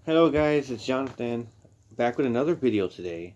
Hello guys, it's Jonathan, back with another video today.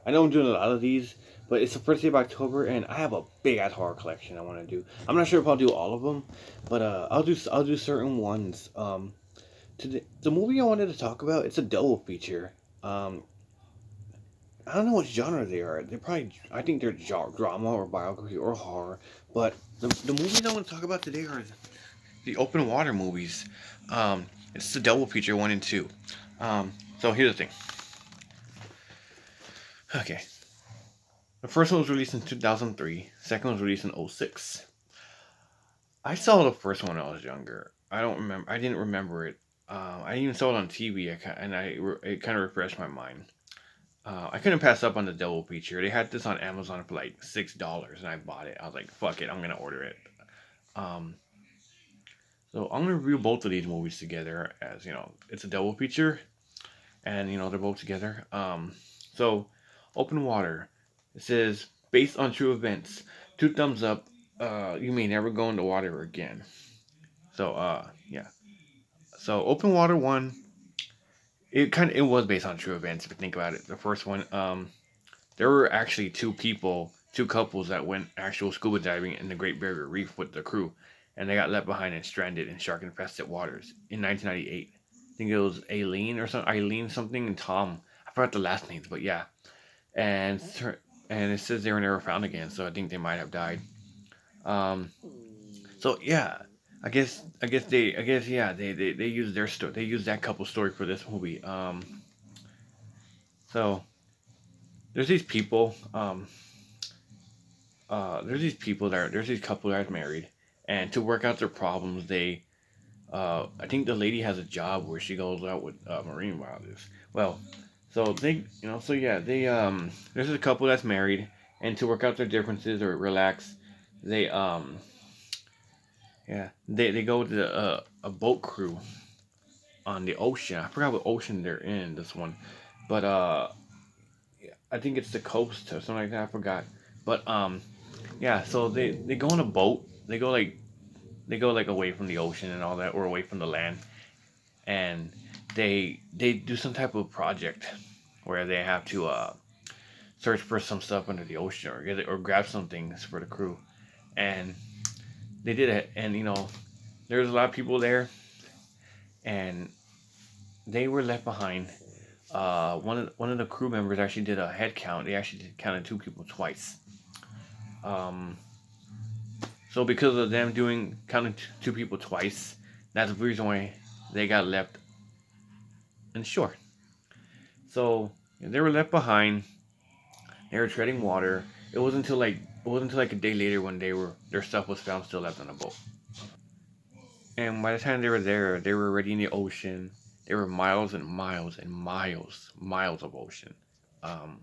I know I'm doing a lot of these, but it's the first day of October and I have a big ass horror collection I want to do. I'm not sure if I'll do all of them, but I'll do certain ones. Today, the movie I wanted to talk about, it's a double feature. Um, I don't know what genre they are. They're probably, I think they're drama or biography or horror. But the movies I want to talk about today are the open water movies. It's the double feature one and two. So here's the thing. Okay, the first one was released in 2003. Second one was released in '06. I saw the first one when I was younger. I don't remember. I didn't remember it. I even saw it on TV, it kind of refreshed my mind. I couldn't pass up on the double feature. They had this on Amazon for like $6, and I bought it. I was like, "Fuck it, I'm gonna order it." Um, so I'm gonna review both of these movies together, as it's a double feature, and they're both together. So Open Water. It says based on true events. Two thumbs up. You may never go in the water again. So yeah. So Open Water one. It was based on true events if you think about it. The first one, there were actually two couples that went actual scuba diving in the Great Barrier Reef with the crew, and they got left behind and stranded in shark infested waters in 1998. I think it was Eileen something, and Tom. I forgot the last names, but yeah. And and it says they were never found again, so I think they might have died. Um, so yeah, I guess used their story. They used that couple story for this movie. So there's these people. There's these couple that are married, and to work out their problems, I think the lady has a job where she goes out with marine biologists. Well, so there's a couple that's married, and to work out their differences or relax, they they go to a boat crew on the ocean. I forgot what ocean they're in this one, but I think it's the coast or something like that. I forgot, but yeah. So they go on a boat. They go like away from the ocean and all that, or away from the land, and they do some type of project where they have to search for some stuff under the ocean or grab some things for the crew, and they did it. And there's a lot of people there, and they were left behind. One of the crew members actually did a head count. They actually counted two people twice. Um, so because of them doing counting two people twice, that's the reason why they got left in shore. So they were left behind. They were treading water. It wasn't until like a day later when their stuff was found still left on the boat. And by the time they were there, they were already in the ocean. There were miles and miles and miles of ocean. Um,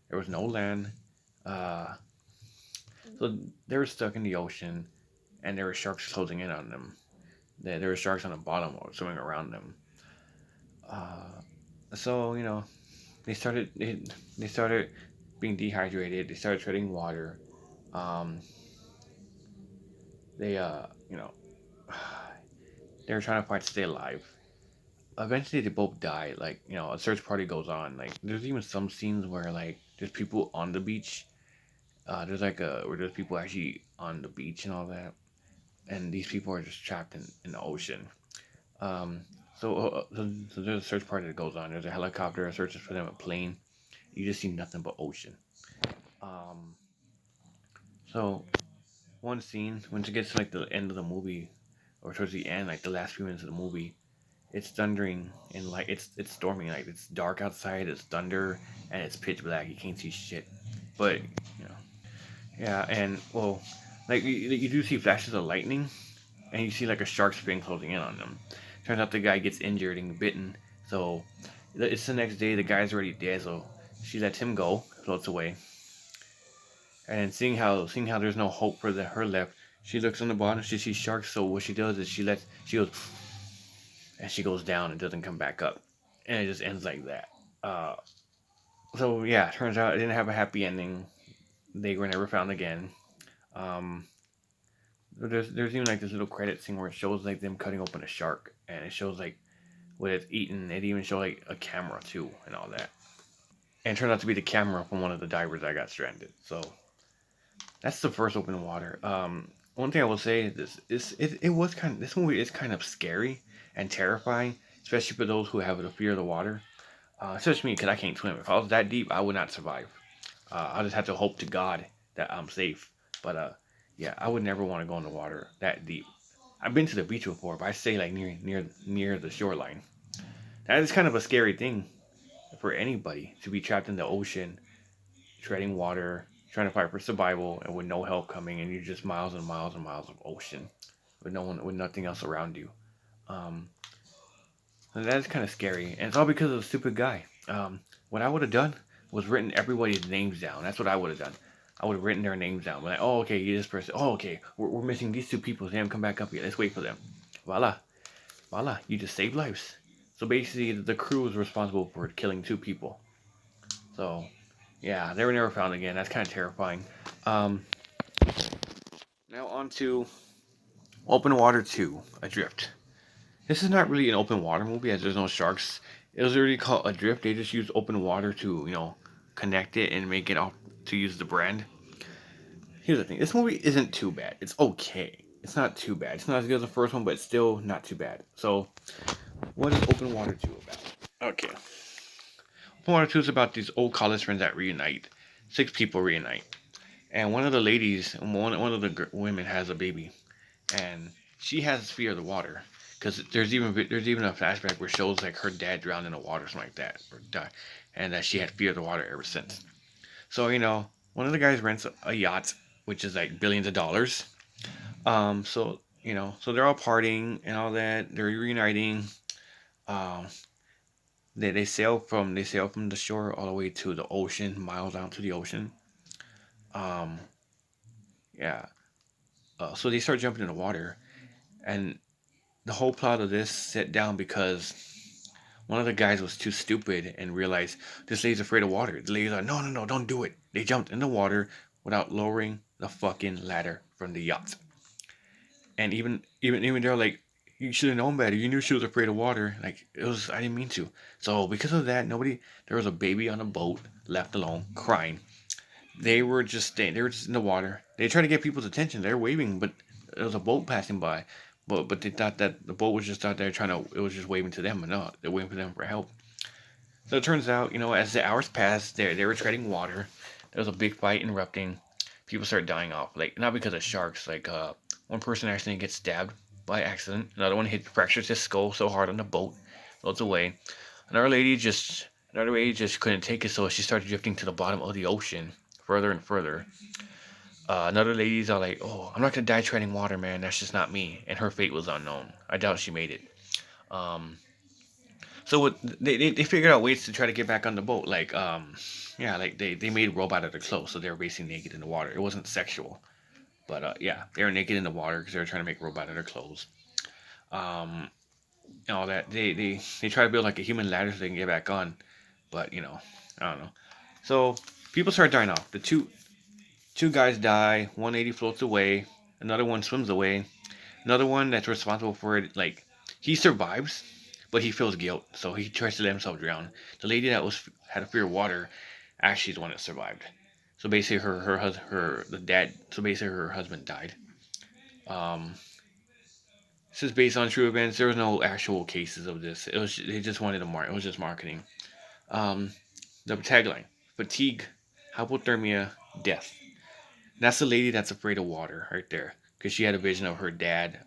there was no land. Uh, so they were stuck in the ocean, and there were sharks closing in on them. There were sharks on the bottom or swimming around them. Uh, so they started being dehydrated. They started treading water. Um, they they were trying to fight to stay alive. Eventually, they both die. Like a search party goes on. Like there's even some scenes where like there's people on the beach. There's like a where there's people actually on the beach and all that, and these people are just trapped in the ocean. Um, so there's a search party that goes on. There's a helicopter searches for them, a plane. You just see nothing but ocean. Um, so one scene when it gets to like the end of the movie, or towards the end, like the last few minutes of the movie, it's thundering and like it's storming. Like it's dark outside. It's thunder and it's pitch black. You can't see shit. But you know, yeah, and well, like you do see flashes of lightning, and you see like a shark's fin closing in on them. Turns out the guy gets injured and bitten. So it's the next day. The guy's already dead. So she lets him go, floats away, and seeing how there's no hope for her left, she looks on the bottom. She sees sharks. So what she does is she goes and she goes down and doesn't come back up, and it just ends like that. Uh, so yeah, turns out it didn't have a happy ending. They were never found again. Um, there's even like this little credit scene where it shows like them cutting open a shark, and it shows like what it's eating. It even showed like a camera too and all that. And it turned out to be the camera from one of the divers that got stranded. So that's the first open water. One thing I will say is it was kind of this movie is kind of scary and terrifying, especially for those who have a fear of the water. Especially me because I can't swim. If I was that deep, I would not survive. I just have to hope to God that I'm safe. But yeah, I would never want to go in the water that deep. I've been to the beach before, but I stay like near the shoreline. That is kind of a scary thing for anybody to be trapped in the ocean, treading water, trying to fight for survival, and with no help coming, and you're just miles and miles and miles of ocean with no one, with nothing else around you. Um, and that is kind of scary, and it's all because of a stupid guy. What I would have done was written everybody's names down. That's what I would have done. I would have written their names down. Like, oh, okay, you this person. Oh, okay, we're missing these two people. They haven't come back up yet. Let's wait for them. Voila, voila, you just saved lives. So basically, the crew was responsible for killing two people. So, yeah, they were never found again. That's kind of terrifying. Um, Now on to Open Water 2, Adrift. This is not really an open water movie as there's no sharks. It was already called Adrift. They just used open water to, connect it and make it off to use the brand. Here's the thing. This movie isn't too bad. It's okay. It's not too bad. It's not as good as the first one, but it's still not too bad. So, what is Open Water 2 about? Okay. Open Water 2 is about these old college friends that reunite. Six people reunite. And one of the ladies, one of the women has a baby. And she has fear of the water. Because there's even a flashback where it shows like her dad drowned in the water or something like that. Or died. And that she had fear of the water ever since. So, one of the guys rents a yacht, which is like billions of dollars. So they're all partying and all that. They're reuniting. Um, they sail from the shore all the way to the ocean, miles out to the ocean. Um, yeah. So they start jumping in the water, and the whole plot of this set down because one of the guys was too stupid and realized this lady's afraid of water. The lady's like, no, no, no, don't do it. They jumped in the water without lowering the fucking ladder from the yacht. And even they're like, you should have known better. You knew she was afraid of water. Like it was, I didn't mean to. So because of that, nobody. There was a baby on a boat left alone, crying. They were just staying. They were just in the water. They tried to get people's attention. They're waving, but there was a boat passing by. But they thought that the boat was just out there trying to. It was just waving to them, and no, they're waiting for them for help. So it turns out, as the hours passed, they were treading water. There was a big fight erupting. People start dying off, like not because of sharks. Like one person actually gets stabbed by accident. Another one fractures his skull so hard on the boat, floats away. Another lady just couldn't take it, so she started drifting to the bottom of the ocean, further and further. Another lady's all like, "Oh, I'm not gonna die treading water, man. That's just not me." And her fate was unknown. I doubt she made it. Um, so they figured out ways to try to get back on the boat. Like, yeah, like they made robot out of their clothes, so they were basically naked in the water. It wasn't sexual, but yeah, they were naked in the water because they were trying to make robot out of their clothes. Um, and all that. They try to build like a human ladder so they can get back on, but I don't know. So people start dying off. The two guys die. One lady floats away. Another one swims away. Another one that's responsible for it, like he survives, but he feels guilt, so he tries to let himself drown. The lady that was had a fear of water, actually is the one that survived. So basically, her the dad. So basically, her husband died. Um, this is based on true events. There was no actual cases of this. It was they just wanted to mark. It was just marketing. Um, the tagline: fatigue, hypothermia, death. That's the lady that's afraid of water right there. Because she had a vision of her dad.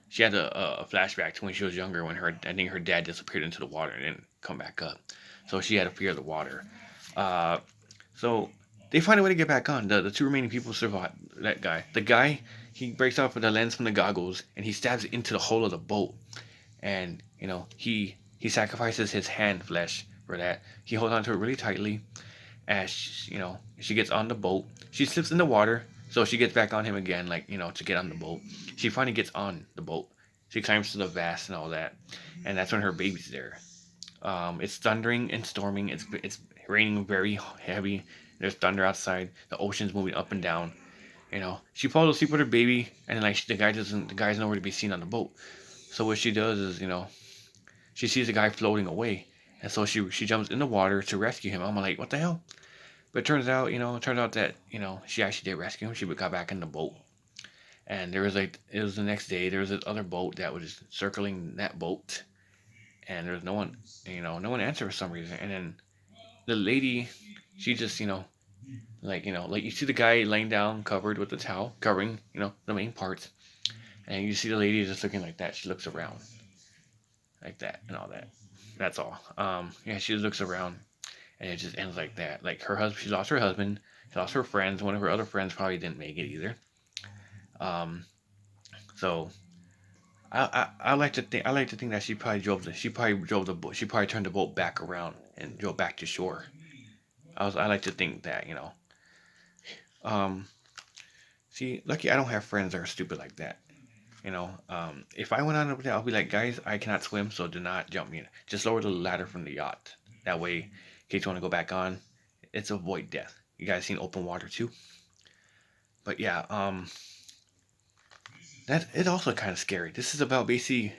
She had a flashback to when she was younger when I think her dad disappeared into the water and didn't come back up. So she had a fear of the water. Uh, so they find a way to get back on. The two remaining people survive. That guy. The guy, he breaks off the lens from the goggles and he stabs it into the hull of the boat. And, he sacrifices his hand flesh for that. He holds onto it really tightly as she gets on the boat. She slips in the water, so she gets back on him again, like to get on the boat. She finally gets on the boat. She climbs to the vast and all that, and that's when her baby's there. It's thundering and storming. It's raining very heavy. There's thunder outside. The ocean's moving up and down. She falls asleep with her baby, and like the guy's nowhere to be seen on the boat. So what she does is she sees a guy floating away, and so she jumps in the water to rescue him. I'm like, what the hell? But it turns out that she actually did rescue him. She got back in the boat, and there was like it was the next day. There was this other boat that was circling that boat, and there was no one, no one answered for some reason. And then the lady, she just like you see the guy laying down covered with the towel covering the main parts, and you see the lady just looking like that. She looks around like that and all that. That's all. Yeah, she just looks around, and it just ends like that. Like her husband, she lost her husband, she lost her friends. One of her other friends probably didn't make it either. Um, so I like to think that she probably drove the boat, she probably turned the boat back around and drove back to shore. I like to think that um see, lucky I don't have friends that are stupid like that. If I went on up there, I'll be like, guys, I cannot swim, so do not jump me in. Just lower the ladder from the yacht. That way, in case you want to go back on, it's avoid death. You guys seen open water too? But yeah, that it's also kind of scary. This is about basically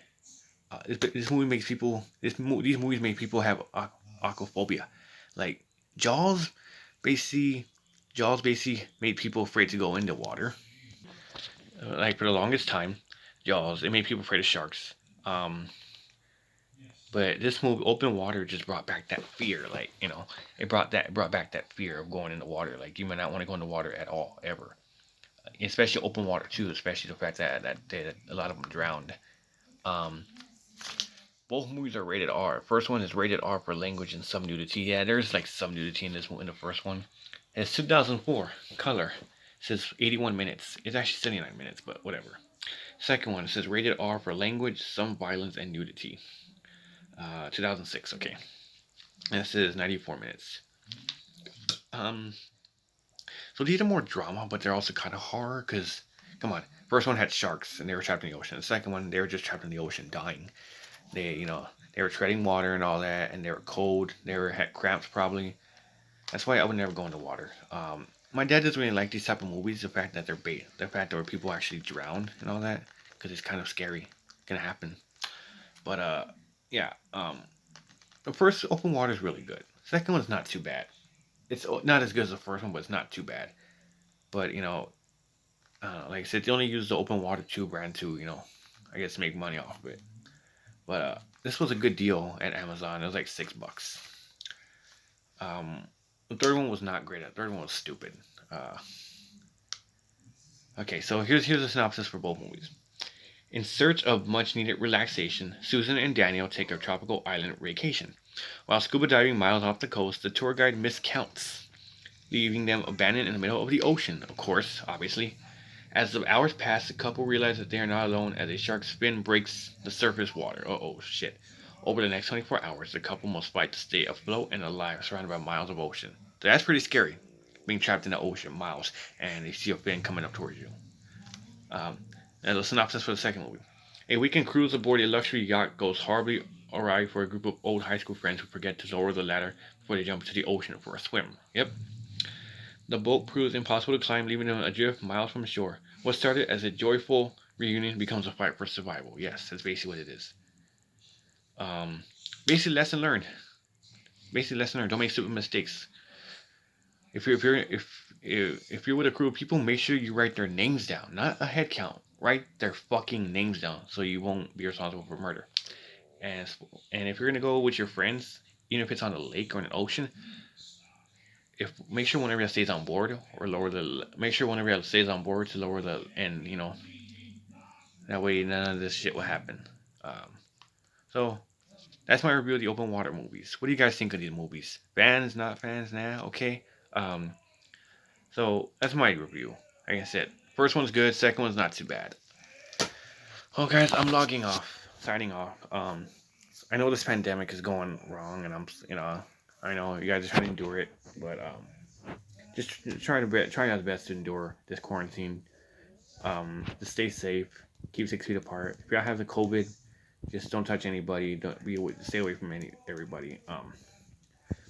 this movie makes people these movies make people have aquaphobia. Like Jaws, basically Jaws basically made people afraid to go into water. Like for the longest time, Jaws it made people afraid of sharks. Um, but this movie, Open Water, just brought back that fear. Like it brought back that fear of going in the water. Like you might not want to go in the water at all ever, especially open water too. Especially the fact that a lot of them drowned. Um, Both movies are rated R. First one is rated R for language and some nudity. Yeah, there's like some nudity in this in the first one. It's 2004 color. It says 81 minutes. It's actually 79 minutes, but whatever. Second one it says rated R for language, some violence and nudity. 2006. Okay, and this is 94 minutes. Um, so these are more drama, but they're also kind of horror. Cause come on, first one had sharks and they were trapped in the ocean. The second one they were just trapped in the ocean, dying. They were treading water and all that, and they were cold. They were had cramps probably. That's why I would never go into water. My dad doesn't really like these type of movies. The fact that they're bait, the fact that where people actually drown and all that, because it's kind of scary. Gonna happen. But yeah. The first open water is really good. Second one's not too bad. It's not as good as the first one, but it's not too bad. But like I said, they only use the open water tube brand to I guess make money off of it. But this was a good deal at Amazon. It was like $6. Um, the third one was not great. The third one was stupid. Uh, okay, so here's a synopsis for both movies. In search of much needed relaxation, Susan and Daniel take a tropical island vacation. While scuba diving miles off the coast, the tour guide miscounts, leaving them abandoned in the middle of the ocean, of course, obviously. As the hours pass, the couple realize that they are not alone as a shark's fin breaks the surface water. Oh shit. Over the next 24 hours, the couple must fight to stay afloat and alive, surrounded by miles of ocean. So that's pretty scary, being trapped in the ocean, miles, and you see a fin coming up towards you. Um, and the synopsis for the second movie. A weekend cruise aboard a luxury yacht goes horribly awry for a group of old high school friends who forget to lower the ladder before they jump into the ocean for a swim. Yep, the boat proves impossible to climb, leaving them adrift miles from shore. What started as a joyful reunion becomes a fight for survival. Yes, that's basically what it is. Um, basically, lesson learned. Basically, lesson learned. Don't make stupid mistakes. If you're with a crew of people, make sure you write their names down, not a head count. Write their fucking names down, so you won't be responsible for murder. And and if you're gonna go with your friends, even if it's on a lake or an ocean, if make sure whenever it stays on board or lower the make sure whenever it stays on board to lower the and that way none of this shit will happen. Um, so that's my review of the open water movies. What do you guys think of these movies? Fans, not fans? Nah, okay. Um, so that's my review. Like I said, first one's good, second one's not too bad. Oh guys, I'm logging off, signing off. I know this pandemic is going wrong, and I know you guys are trying to endure it, but just trying our best to endure this quarantine. To stay safe, keep 6 feet apart. If y'all have the COVID, just don't touch anybody. Don't be stay away from everybody.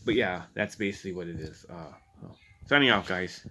But yeah, that's basically what it is. Signing out, guys.